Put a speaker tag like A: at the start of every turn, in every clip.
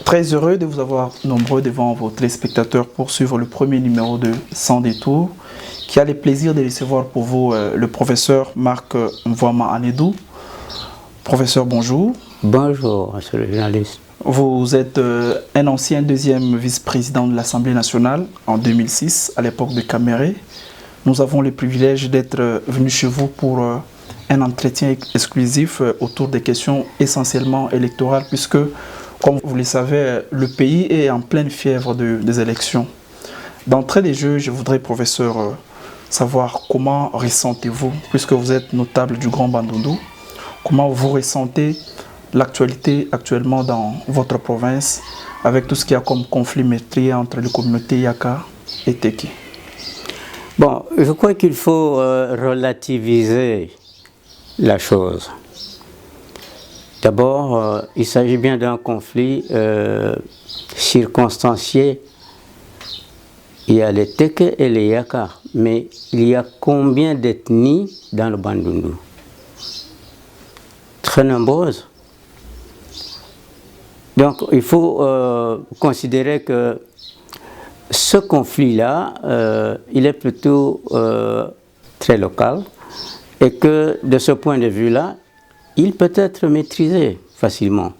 A: Très heureux de vous avoir nombreux devant vos téléspectateurs pour suivre le premier numéro de Sans détour, qui a le plaisir de recevoir pour vous le professeur Marc Mvouama Anedou. Professeur, bonjour.
B: Bonjour, monsieur le journaliste.
A: Vous êtes un ancien deuxième vice-président de l'Assemblée nationale en 2006, à l'époque de Caméré. Nous avons le privilège d'être venus chez vous pour un entretien exclusif autour des questions essentiellement électorales, puisque, comme vous le savez, le pays est en pleine fièvre des élections. D'entrée des jeux, je voudrais, professeur, savoir comment ressentez-vous, puisque vous êtes notable du Grand Bandundu, comment vous ressentez l'actualité actuellement dans votre province, avec tout ce qu'il y a comme conflit meurtrier entre les communautés Yaka et Teki?
B: Bon, je crois qu'il faut relativiser la chose. D'abord, il s'agit bien d'un conflit circonstancié. Il y a les Teke et les Yaka, mais il y a combien d'ethnies dans le Bandundu? Très nombreuses. Donc, il faut considérer que ce conflit-là, il est plutôt très local et que de ce point de vue-là, il peut être maîtrisé facilement.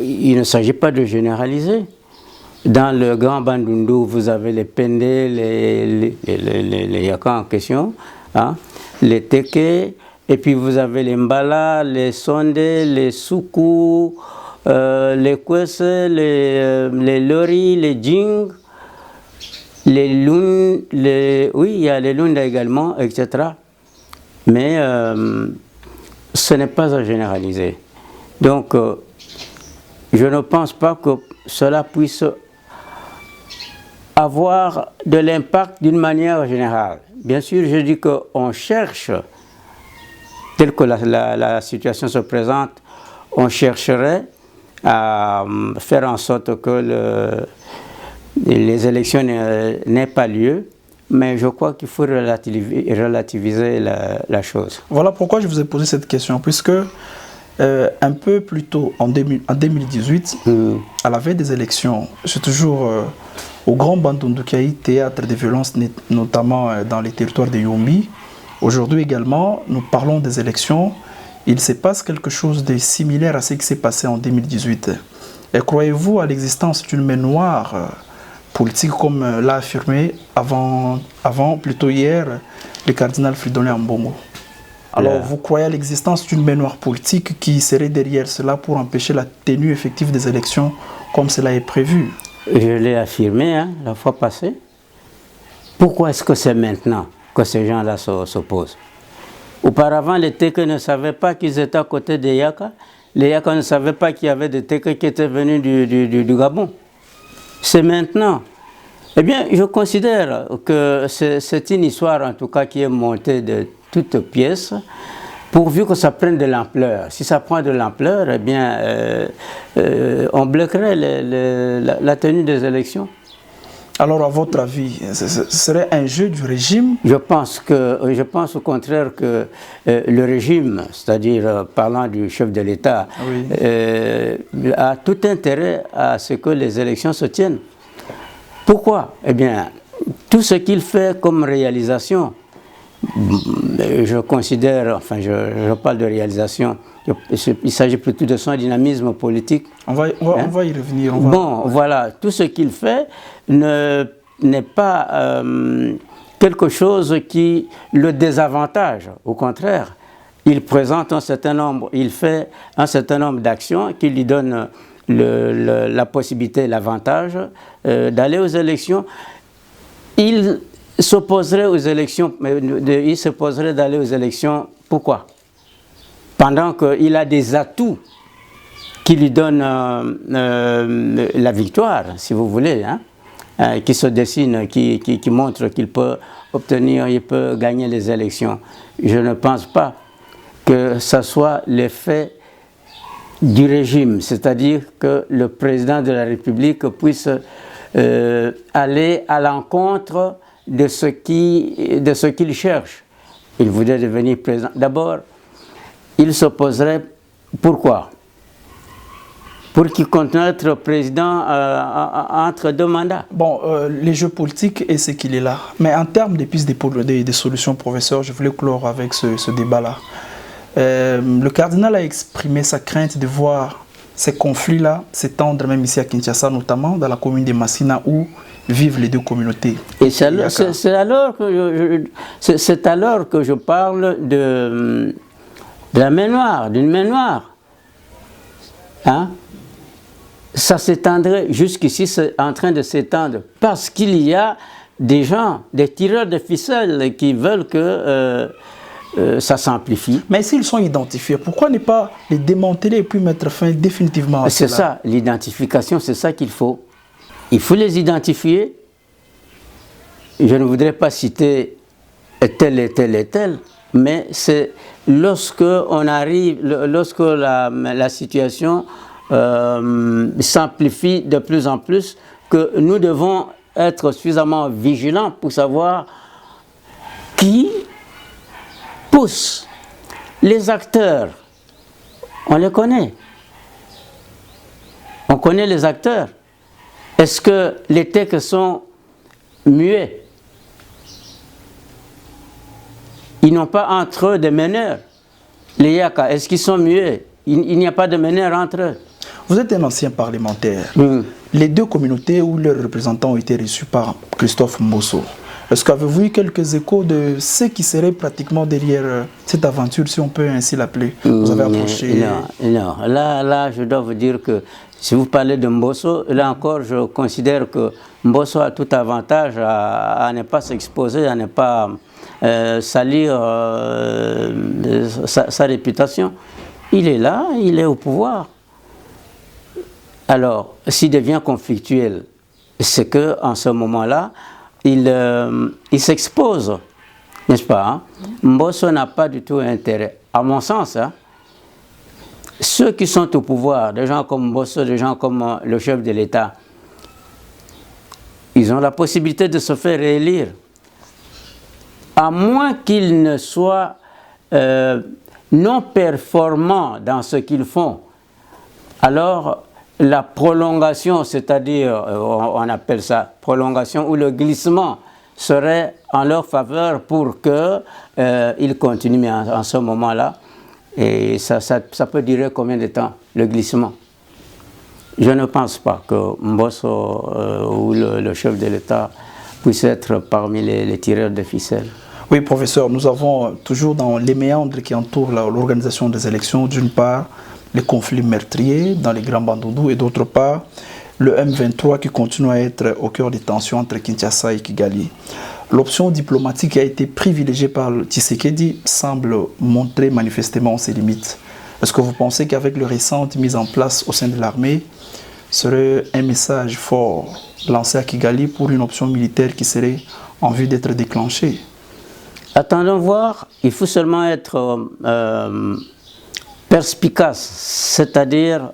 B: Il ne s'agit pas de généraliser. Dans le Grand Bandundu, vous avez les Pende, les Yaka en question, hein, les Teke, et puis vous avez les Mbala, les Sonde, les Soukou, les Kwese, les Lori, les Jing, les Lun, oui, il y a les Lunda également, etc. Mais ce n'est pas à généraliser. Donc, je ne pense pas que cela puisse avoir de l'impact d'une manière générale. Bien sûr, je dis qu'on cherche, tel que la situation se présente, on chercherait à faire en sorte que les élections n'aient pas lieu, mais je crois qu'il faut relativiser la chose.
A: Voilà pourquoi je vous ai posé cette question, puisque un peu plus tôt, en 2018, à la veille des élections, c'est toujours au Grand Bandundu qui a eu théâtre de violences, notamment dans les territoires de Yombi. Aujourd'hui également, nous parlons des élections. Il se passe quelque chose de similaire à ce qui s'est passé en 2018. Et croyez-vous à l'existence d'une main noire politique, comme l'a affirmé plutôt hier, le cardinal Fridolin Ambongo? Alors, vous croyez à l'existence d'une main noire politique qui serait derrière cela pour empêcher la tenue effective des élections comme cela est prévu?
B: Je l'ai affirmé la fois passée. Pourquoi est-ce que c'est maintenant que ces gens-là s'opposent? Auparavant, les Teke ne savaient pas qu'ils étaient à côté des Yaka. Les Yaka ne savaient pas qu'il y avait des Teke qui étaient venus du Gabon. C'est maintenant. Eh bien, je considère que c'est une histoire, en tout cas, qui est montée de toutes pièces, pourvu que ça prenne de l'ampleur. Si ça prend de l'ampleur, eh bien, on bloquerait la tenue des élections.
A: Alors, à votre avis, ce serait un jeu du régime?
B: Je pense au contraire que le régime, c'est-à-dire parlant du chef de l'État, oui, a tout intérêt à ce que les élections se tiennent. Pourquoi? Eh bien, tout ce qu'il fait comme réalisation, je considère, enfin je parle de réalisation, il s'agit plutôt de son dynamisme politique.
A: On va y revenir.
B: Voilà, tout ce qu'il fait n'est pas quelque chose qui le désavantage. Au contraire, il présente il fait un certain nombre d'actions qui lui donnent la possibilité, l'avantage d'aller aux élections. Il s'opposerait aux élections, il s'opposerait d'aller aux élections. Pourquoi? Pendant qu'il a des atouts qui lui donnent la victoire, si vous voulez, qui se dessinent, qui montrent qu'il peut obtenir, il peut gagner les élections. Je ne pense pas que ce soit l'effet du régime, c'est-à-dire que le président de la République puisse aller à l'encontre de ce qu'il cherche. Il voudrait devenir président. D'abord, il s'opposerait. Pourquoi? pour qu'il continue à être président entre 2 mandats.
A: Bon, les jeux politiques est ce qu'il est là. Mais en termes des pistes des solutions, professeur, je voulais clore avec ce débat-là. Le cardinal a exprimé sa crainte de voir ces conflits-là s'étendre même ici à Kinshasa, notamment dans la commune de Massina où vivent les 2 communautés.
B: Et c'est alors que je parle de la main noire, d'une main noire. Hein? Ça s'étendrait jusqu'ici, c'est en train de s'étendre parce qu'il y a des gens, des tireurs de ficelles qui veulent que ça s'amplifie.
A: Mais s'ils sont identifiés, pourquoi ne pas les démanteler et puis mettre fin définitivement à cela?
B: C'est ça, l'identification, c'est ça qu'il faut. Il faut les identifier. Je ne voudrais pas citer tel et tel et tel, mais c'est lorsque la situation s'amplifie de plus en plus que nous devons être suffisamment vigilants pour savoir qui pousse. Les acteurs, on les connaît. On connaît les acteurs. Est-ce que les Teks sont muets? Ils n'ont pas entre eux des meneurs. Les Yaka, est-ce qu'ils sont muets? Il n'y a pas de meneurs entre eux.
A: Vous êtes un ancien parlementaire. Les 2 communautés où leurs représentants ont été reçus par Christophe Mbosso, est-ce qu'avez-vous eu quelques échos de ce qui serait pratiquement derrière cette aventure, si on peut ainsi l'appeler? Vous avez approché...
B: Non. Là, je dois vous dire que si vous parlez de Mbosso, là encore, je considère que Mbosso a tout avantage à ne pas s'exposer, à ne pas salir sa réputation. Il est là, il est au pouvoir. Alors, s'il devient conflictuel, c'est qu'en ce moment-là, il s'expose, n'est-ce pas? Hein? Mbosso n'a pas du tout intérêt, à mon sens. Hein? Ceux qui sont au pouvoir, des gens comme Mbosso, des gens comme le chef de l'État, ils ont la possibilité de se faire réélire. À moins qu'ils ne soient non performants dans ce qu'ils font, alors la prolongation, c'est-à-dire, on appelle ça prolongation, ou le glissement serait en leur faveur pour qu'ils continuent. Mais en ce moment-là, et ça peut durer combien de temps, le glissement? Je ne pense pas que Mbosso ou le chef de l'État puisse être parmi les tireurs de ficelles.
A: Oui, professeur, nous avons toujours dans les méandres qui entourent l'organisation des élections, d'une part, les conflits meurtriers dans les Grands Bandundu et d'autre part, le M23 qui continue à être au cœur des tensions entre Kinshasa et Kigali. L'option diplomatique qui a été privilégiée par Tshisekedi semble montrer manifestement ses limites. Est-ce que vous pensez qu'avec le récent mise en place au sein de l'armée, serait un message fort lancé à Kigali pour une option militaire qui serait en vue d'être déclenchée?
B: Attendons voir, il faut seulement être perspicace, c'est-à-dire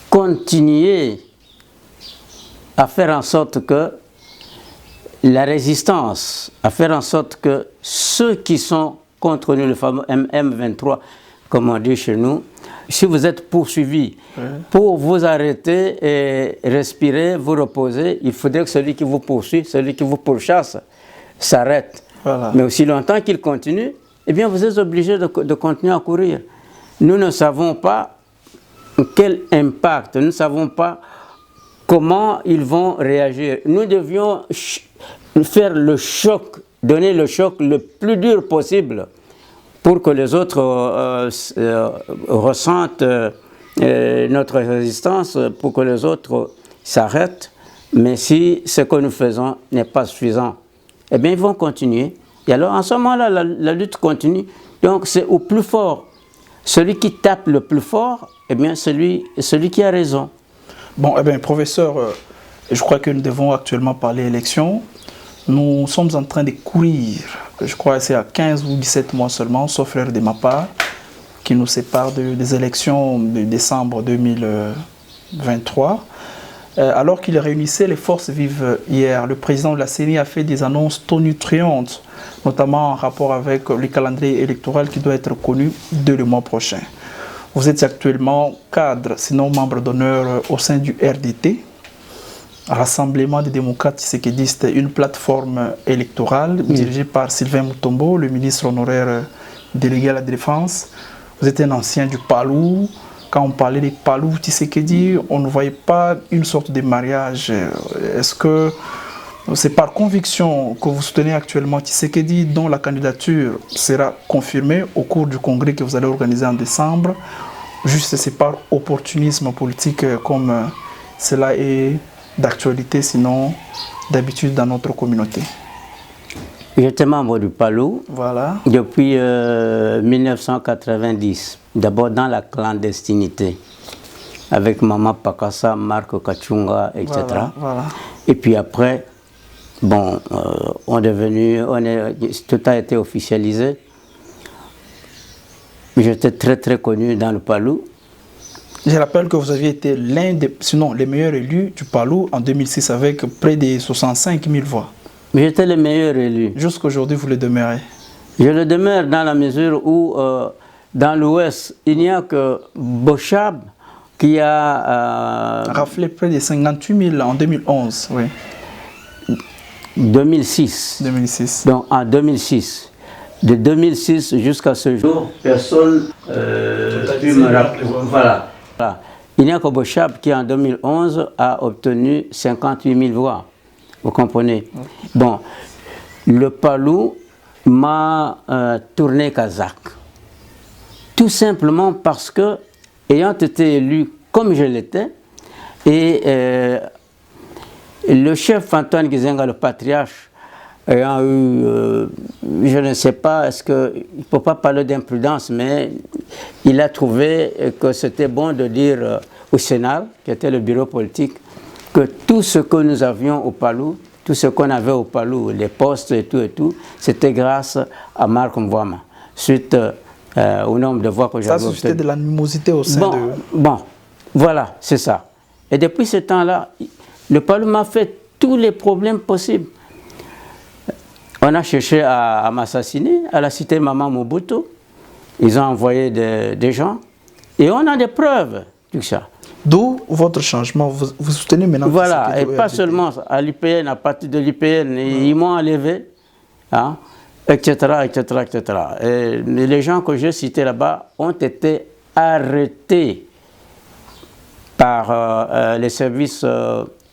B: continuer à faire en sorte que la résistance, à faire en sorte que ceux qui sont contre nous, le fameux M23, comme on dit chez nous, si vous êtes poursuivi, pour vous arrêter et respirer, vous reposer, il faudrait que celui qui vous poursuit, celui qui vous pourchasse, s'arrête. Voilà. Mais aussi longtemps qu'il continue, eh bien vous êtes obligé de continuer à courir. Nous ne savons pas quel impact, nous ne savons pas comment ils vont réagir. Nous devions faire le choc, donner le choc le plus dur possible pour que les autres ressentent notre résistance, pour que les autres s'arrêtent. Mais si ce que nous faisons n'est pas suffisant, eh bien ils vont continuer. Et alors en ce moment-là, la lutte continue. Donc c'est au plus fort. Celui qui tape le plus fort, eh bien celui qui a raison.
A: Bon, eh bien professeur, je crois que nous devons actuellement parler élection. Nous sommes en train de courir, je crois que c'est à 15 ou 17 mois seulement, sauf l'heure de ma part, qui nous sépare des élections de décembre 2023. Alors qu'il réunissait les forces vives hier, le président de la CENI a fait des annonces tonitruantes, notamment en rapport avec le calendrier électoral qui doit être connu dès le mois prochain. Vous êtes actuellement cadre, sinon membre d'honneur au sein du RDT, Rassemblement des démocrates tshisekidistes, une plateforme électorale dirigée par Sylvain Mutombo, le ministre honoraire délégué à la défense. Vous êtes un ancien du Palou. Quand on parlait des Palou Tshisekedi, on ne voyait pas une sorte de mariage. Est-ce que c'est par conviction que vous soutenez actuellement Tshisekedi, dont la candidature sera confirmée au cours du congrès que vous allez organiser en décembre? Juste c'est par opportunisme politique comme cela est d'actualité, sinon d'habitude dans notre communauté?
B: J'étais membre du Palou depuis 1990, d'abord dans la clandestinité, avec Maman Pakassa, Marc Kachunga, etc. Et puis après, bon, tout a été officialisé. J'étais très connu dans le Palou.
A: Je rappelle que vous aviez été l'un des, sinon les meilleurs élus du Palou en 2006 avec près de 65 000 voix.
B: J'étais le meilleur élu.
A: Jusqu'aujourd'hui, vous le demeurez?
B: Je le demeure dans la mesure où, dans l'Ouest, il n'y a que Bochab qui a...
A: raflé près de 58 000 en 2011, oui.
B: 2006.
A: 2006.
B: Donc en 2006. De 2006 jusqu'à ce jour, personne ne me rappelle. Voilà. Il n'y a que Bochab qui, en 2011, a obtenu 58 000 voix. Vous comprenez? Bon, le Palou m'a tourné kazakh. Tout simplement parce que, ayant été élu comme je l'étais, et le chef Antoine Gizenga, le patriarche, ayant eu, je ne sais pas, est-ce que, il ne faut pas parler d'imprudence, mais il a trouvé que c'était bon de dire au Sénat, qui était le bureau politique, que tout ce que nous avions au Palou, tout ce qu'on avait au Palou, les postes et tout, c'était grâce à Marc Mvouama, suite au nombre de voix que j'avais obtenu.
A: Ça suscitait de l'animosité au sein de...
B: Bon, voilà, c'est ça. Et depuis ce temps-là, le Palou m'a fait tous les problèmes possibles. On a cherché à m'assassiner à la cité Maman Mobutu. Ils ont envoyé des gens et on a des preuves, tout ça.
A: D'où votre changement, vous soutenez maintenant...
B: Voilà, et pas seulement à l'IPN, à partir de l'IPN, ils m'ont enlevé, hein, etc. Et les gens que j'ai cités là-bas ont été arrêtés par les services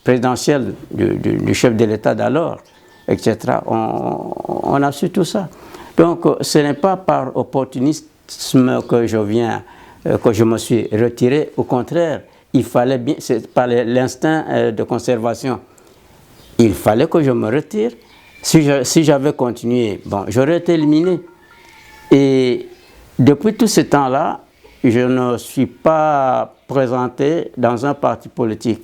B: présidentiels du chef de l'État d'alors, etc. On a su tout ça. Donc ce n'est pas par opportunisme que je me suis retiré, au contraire. Il fallait bien, c'est par l'instinct de conservation. Il fallait que je me retire. Si j'avais continué, bon, j'aurais été éliminé. Et depuis tout ce temps-là, je ne suis pas présenté dans un parti politique.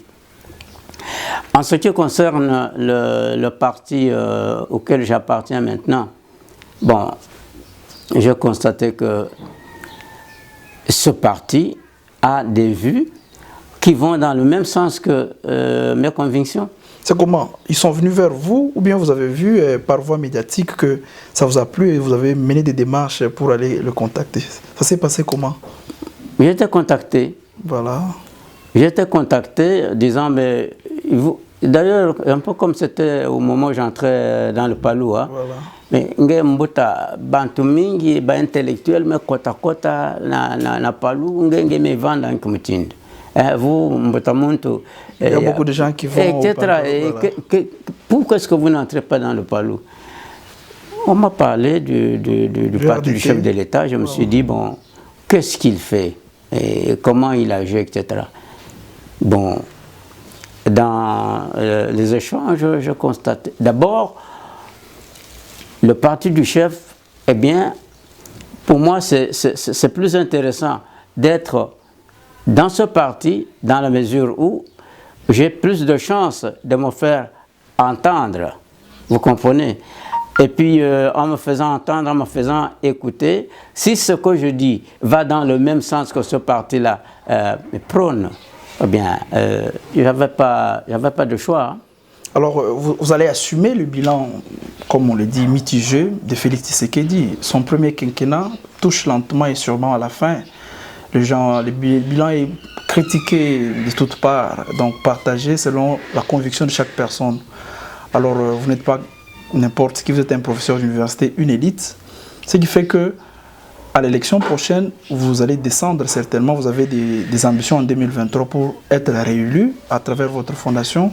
B: En ce qui concerne le parti auquel j'appartiens maintenant, bon, j'ai constaté que ce parti a des vues qui vont dans le même sens que mes convictions.
A: C'est comment? Ils sont venus vers vous ou bien vous avez vu par voie médiatique que ça vous a plu et vous avez mené des démarches pour aller le contacter? Ça s'est passé comment?
B: J'ai été contacté.
A: Voilà.
B: J'ai été contacté disant, mais d'ailleurs, un peu comme c'était au moment où j'entrais dans le Palou, hein,
A: voilà.
B: Mais nge mbuta bantu mingi ba intellectuel me kota na Palou nge me vendre en kumutindo. Vous, il
A: y a beaucoup de gens qui vont
B: etc. Pourquoi est-ce que vous n'entrez pas dans le Palou? On m'a parlé du parti du chef de l'État. Je me suis dit, bon, qu'est-ce qu'il fait et comment il agit, etc. Bon, dans les échanges, je constate. D'abord, le parti du chef, eh bien, pour moi, c'est plus intéressant d'être dans ce parti, dans la mesure où j'ai plus de chances de me faire entendre, vous comprenez? Et puis, en me faisant entendre, en me faisant écouter, si ce que je dis va dans le même sens que ce parti-là prône, eh bien, il n'y avait pas de choix. Hein.
A: Alors, vous allez assumer le bilan, comme on le dit, mitigé de Félix Tshisekedi. Son premier quinquennat touche lentement et sûrement à la fin. Le bilan est critiqué de toutes parts, donc partagé selon la conviction de chaque personne. Alors, vous n'êtes pas n'importe qui, vous êtes un professeur d'université, une élite, ce qui fait que à l'élection prochaine, vous allez descendre certainement, vous avez des ambitions en 2023 pour être réélu à travers votre fondation.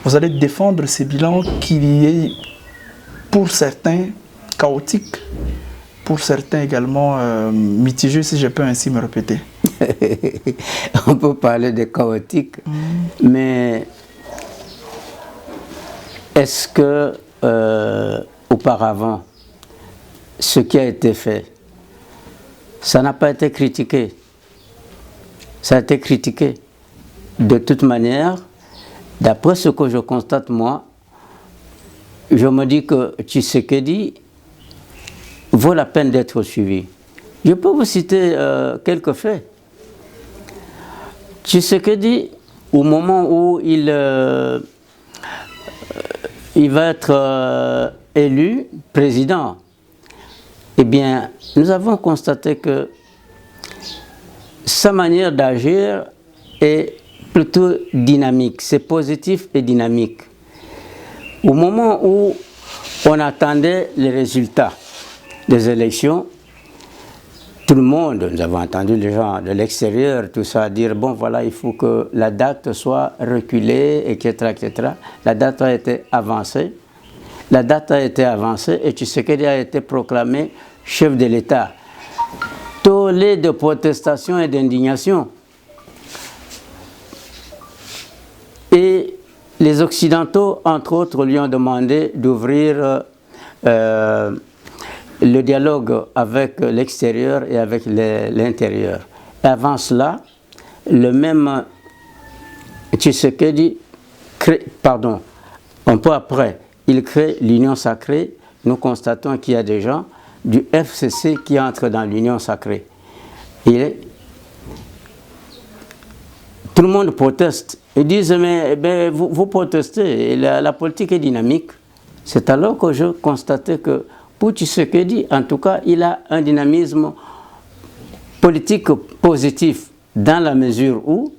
A: Vous allez défendre ces bilans qui est pour certains chaotiques, pour certains également mitigés, si je peux ainsi me répéter.
B: On peut parler de chaotique, mais est-ce que auparavant, ce qui a été fait, ça n'a pas été critiqué? Ça a été critiqué. De toute manière, d'après ce que je constate moi, je me dis que Tshisekedi vaut la peine d'être suivi. Je peux vous citer quelques faits. Tshisekedi, au moment où il va être élu président, eh bien, nous avons constaté que sa manière d'agir est plutôt dynamique, c'est positif et dynamique. Au moment où on attendait les résultats des élections, tout le monde, nous avons entendu les gens de l'extérieur, tout ça, dire bon voilà, il faut que la date soit reculée, etc., etc. La date a été avancée. La date a été avancée et Tshisekedi a été proclamé chef de l'État. Tollé de protestation et d'indignation. Et les Occidentaux, entre autres, lui ont demandé d'ouvrir le dialogue avec l'extérieur et avec l'intérieur. Avant cela, le même Tshisekedi un peu après, il crée l'Union sacrée. Nous constatons qu'il y a des gens du FCC qui entrent dans l'Union sacrée. Tout le monde proteste. Ils disent, mais vous protestez, et la politique est dynamique. C'est alors que je constatais que pour Tshisekedi, en tout cas, il a un dynamisme politique positif dans la mesure où,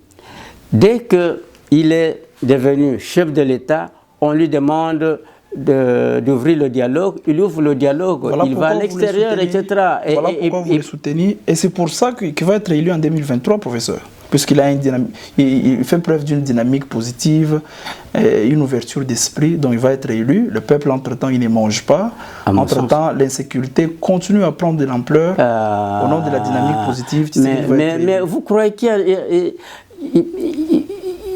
B: dès qu'il est devenu chef de l'État, on lui demande d'ouvrir le dialogue, il ouvre le dialogue, voilà, il va à l'extérieur, etc.
A: Voilà pourquoi vous le soutenez. Et c'est pour ça qu'il va être élu en 2023, professeur. Puisqu'il a il fait preuve d'une dynamique positive, une ouverture d'esprit, donc il va être élu. Le peuple, entre-temps, il ne mange pas. Entre-temps, l'insécurité continue à prendre de l'ampleur au nom de la dynamique positive.
B: Mais vous croyez qu'il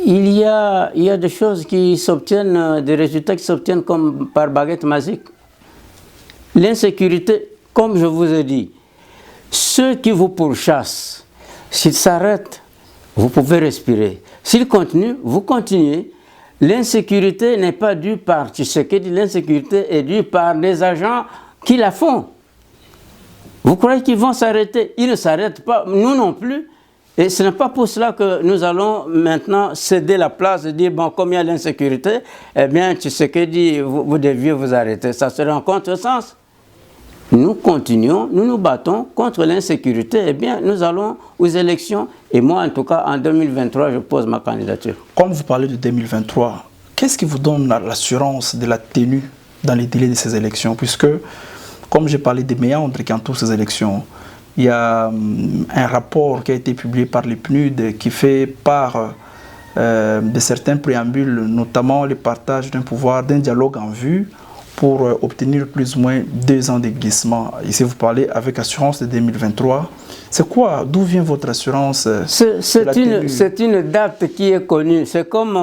B: y a des choses qui s'obtiennent, des résultats qui s'obtiennent comme par baguette magique? L'insécurité, comme je vous ai dit, ceux qui vous pourchassent, s'ils s'arrêtent, vous pouvez respirer. S'il continue, vous continuez. L'insécurité n'est pas due par Tshisekedi, l'insécurité est due par les agents qui la font. Vous croyez qu'ils vont s'arrêter? Ils ne s'arrêtent pas, nous non plus. Et ce n'est pas pour cela que nous allons maintenant céder la place et dire, bon, comme il y a l'insécurité, eh bien, Tshisekedi, vous deviez vous arrêter. Ça serait en contresens. Nous continuons, nous nous battons contre l'insécurité, eh bien, nous allons aux élections. Et moi, en tout cas, en 2023, je pose ma candidature.
A: Comme vous parlez de 2023, qu'est-ce qui vous donne l'assurance de la tenue dans les délais de ces élections? Puisque, comme j'ai parlé des méandres qui entourent ces élections, il y a un rapport qui a été publié par les PNUD qui fait part de certains préambules, notamment le partage d'un pouvoir, d'un dialogue en vue, pour obtenir plus ou moins 2 ans de glissement. Ici, vous parlez avec assurance de 2023. C'est quoi? D'où vient votre assurance?
B: C'est une date qui est connue. C'est comme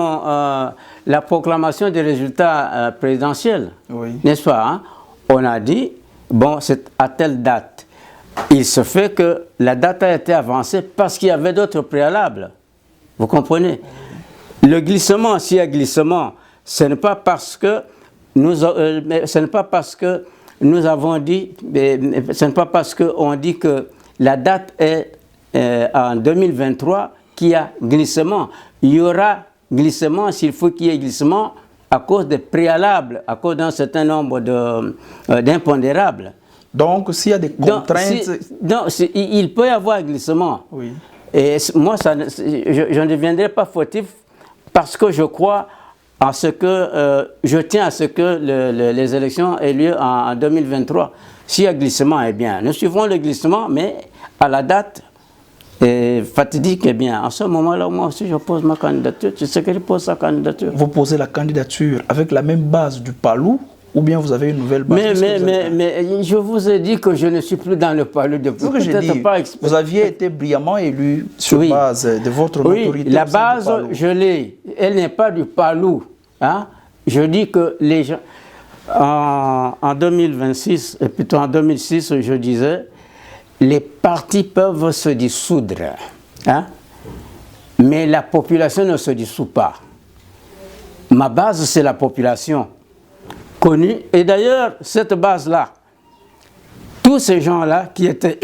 B: la proclamation des résultats présidentiels. Oui. N'est-ce pas? Hein? On a dit, bon, c'est à telle date. Il se fait que la date a été avancée parce qu'il y avait d'autres préalables. Vous comprenez? Le glissement, s'il y a glissement, ce n'est pas parce que nous avons dit, ce n'est pas parce qu'on dit que la date est en 2023 qu'il y a glissement. Il y aura glissement s'il faut qu'il y ait glissement à cause des préalables, à cause d'un certain nombre d'impondérables.
A: Donc, s'il y a des contraintes...
B: Il peut y avoir glissement.
A: Oui.
B: Et moi, je ne deviendrai pas fautif parce que je crois en ce que... je tiens à ce que les élections aient lieu en 2023. S'il y a glissement, eh bien, nous suivrons le glissement, mais à la date fatidique, eh bien, en ce moment-là, moi aussi, je pose ma candidature. Tu sais que je pose sa candidature.
A: Vous posez la candidature avec la même base du PALU ou bien vous avez une nouvelle base?
B: Mais je vous ai dit que je ne suis plus dans le PALU depuis.
A: Vous aviez été brillamment élu sur base de votre notoriété.
B: Oui, la base, je l'ai. Elle n'est pas du PALU. Hein? Je dis que les gens... En 2026, et plutôt en 2006, je disais, les partis peuvent se dissoudre, hein? Mais la population ne se dissout pas. Ma base, c'est la population connue. Et d'ailleurs, cette base-là, tous ces gens-là qui étaient,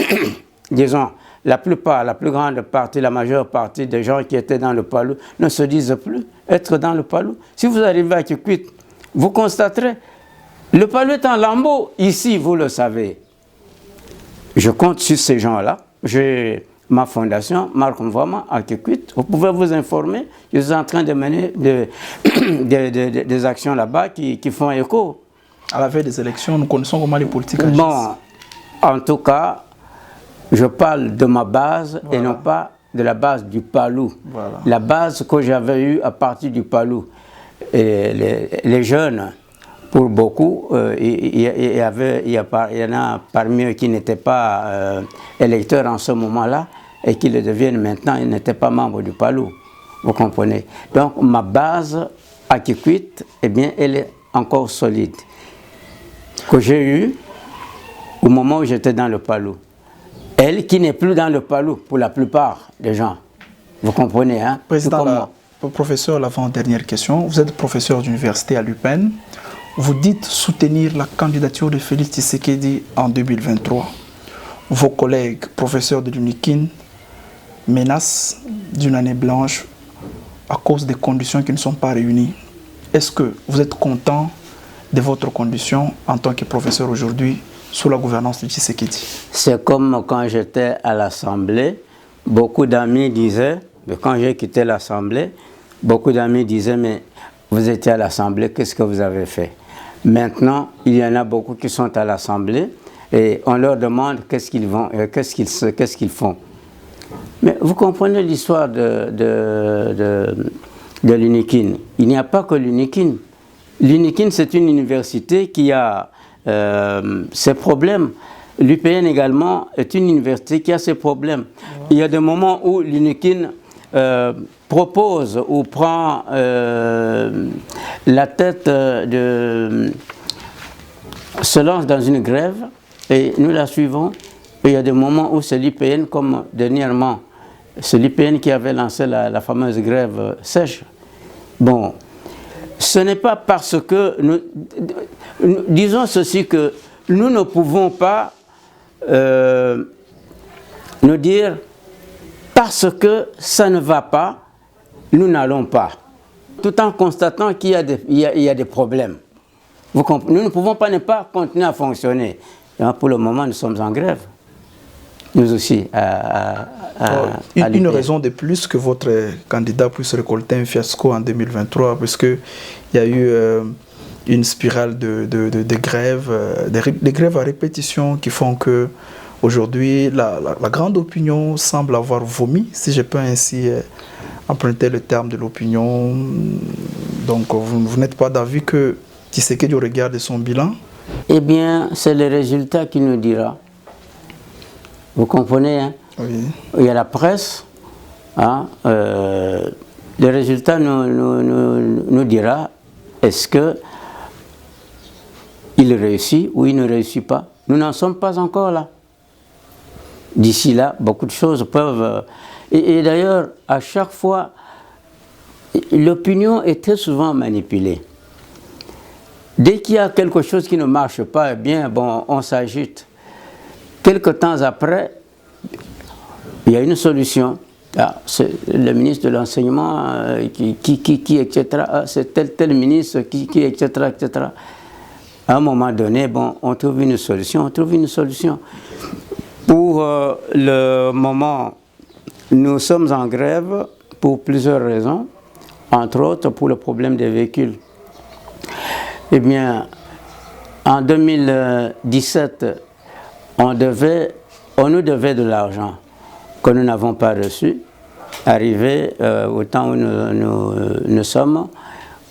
B: disons, la plupart, la plus grande partie, la majeure partie des gens qui étaient dans le PALU ne se disent plus être dans le PALU. Si vous arrivez à Kikwit, vous constaterez, le PALU est en lambeaux. Ici, vous le savez. Je compte sur ces gens-là. J'ai ma fondation, Marc Mvama, à Kikwit. Vous pouvez vous informer. Je suis en train de mener des actions là-bas qui font écho.
A: À la veille des élections, nous connaissons comment les politiques agissent.
B: Bon, en tout cas, je parle de ma base et non pas de la base du PALU.
A: Voilà.
B: La base que j'avais eue à partir du PALU. Et les jeunes, pour beaucoup, il y en a parmi eux qui n'étaient pas électeurs en ce moment-là et qui le deviennent maintenant, ils n'étaient pas membres du PALU. Vous comprenez? Donc ma base à Kikwit, eh bien, elle est encore solide. Que j'ai eue au moment où j'étais dans le PALU. Elle qui n'est plus dans le PALU pour la plupart des gens. Vous comprenez, hein?
A: Président, professeur, l'avant-dernière question. Vous êtes professeur d'université à l'UPEN. Vous dites soutenir la candidature de Félix Tshisekedi en 2023. Vos collègues, professeurs de l'UNIKIN, menacent d'une année blanche à cause des conditions qui ne sont pas réunies. Est-ce que vous êtes content de votre condition en tant que professeur aujourd'hui sous la gouvernance de Tshisekedi?
B: C'est comme quand j'étais à l'Assemblée, beaucoup d'amis disaient, quand j'ai quitté l'Assemblée, beaucoup d'amis disaient, mais vous étiez à l'Assemblée, qu'est-ce que vous avez fait? Maintenant, il y en a beaucoup qui sont à l'Assemblée et on leur demande qu'est-ce qu'ils font. Mais vous comprenez l'histoire de l'UNIKIN. Il n'y a pas que l'UNIKIN. L'UNIKIN, c'est une université qui a ses problèmes. L'UPN également est une université qui a ses problèmes. Il y a des moments où l'UNIKIN propose ou prend la tête se lance dans une grève et nous la suivons. Et il y a des moments où c'est l'UPN, comme dernièrement, c'est l'UPN qui avait lancé la fameuse grève sèche. Bon, ce n'est pas parce que nous disons ceci que nous ne pouvons pas nous dire parce que ça ne va pas, nous n'allons pas. Tout en constatant qu'il y a des problèmes. Nous ne pouvons pas ne pas continuer à fonctionner. Et pour le moment, nous sommes en grève. Nous aussi.
A: Une raison de plus que votre candidat puisse récolter un fiasco en 2023, puisqu'il y a eu une spirale de grèves, des grèves à répétition qui font que aujourd'hui, la grande opinion semble avoir vomi, si je peux ainsi emprunter le terme de l'opinion. Donc, vous n'êtes pas d'avis que Tshisekedi, au regard de son bilan?
B: Eh bien, c'est le résultat qui nous dira. Vous comprenez, hein?
A: Oui.
B: Il y a la presse. Hein, le résultat nous dira est-ce qu'il réussit ou il ne réussit pas. Nous n'en sommes pas encore là. D'ici là, beaucoup de choses peuvent... Et d'ailleurs, à chaque fois, l'opinion est très souvent manipulée. Dès qu'il y a quelque chose qui ne marche pas, eh bien, bon, on s'agite. Quelque temps après, il y a une solution. Ah, c'est le ministre de l'enseignement qui etc. Ah, c'est tel ministre qui etc., etc. À un moment donné, bon, on trouve une solution, Pour le moment, nous sommes en grève pour plusieurs raisons, entre autres pour le problème des véhicules. Eh bien, en 2017, on nous devait de l'argent que nous n'avons pas reçu. Arrivé au temps où nous sommes,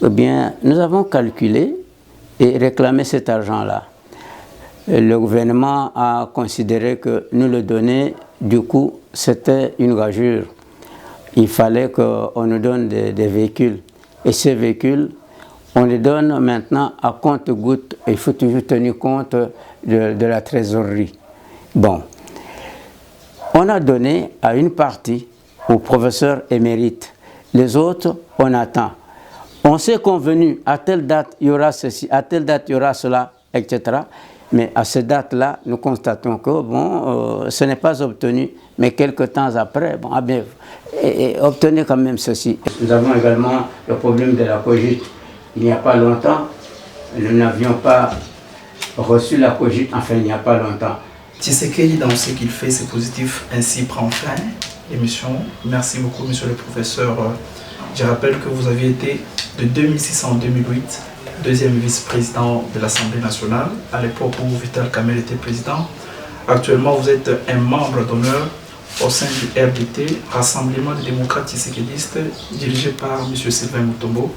B: eh bien, nous avons calculé et réclamé cet argent-là. Le gouvernement a considéré que nous le donner, du coup, c'était une gageure. Il fallait qu'on nous donne des véhicules. Et ces véhicules, on les donne maintenant à compte-gouttes. Il faut toujours tenir compte de la trésorerie. Bon, on a donné à une partie au professeur émérite. Les autres, on attend. On s'est convenu, à telle date, il y aura ceci, à telle date, il y aura cela, etc. Mais à cette date-là, nous constatons que bon, ce n'est pas obtenu, mais quelques temps après, bon, bien, obtenez quand même ceci. Nous avons également le problème de la cogite. Il n'y a pas longtemps, nous n'avions pas reçu la cogite, enfin il n'y a pas longtemps.
A: Tshisekedi, dans ce qu'il fait, c'est positif, ainsi prend fin l'émission. Merci beaucoup, monsieur le professeur. Je rappelle que vous aviez été de 2006 en 2008, deuxième vice-président de l'Assemblée nationale, à l'époque où Vital Kamerhe était président. Actuellement, vous êtes un membre d'honneur au sein du RDT, Rassemblement des démocrates tshisekidistes, dirigé par M. Sylvain Mutombo.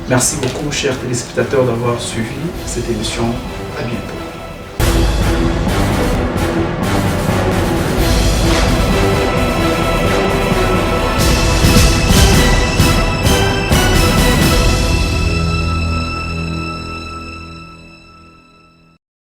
A: Merci beaucoup, chers téléspectateurs, d'avoir suivi cette émission. À bientôt.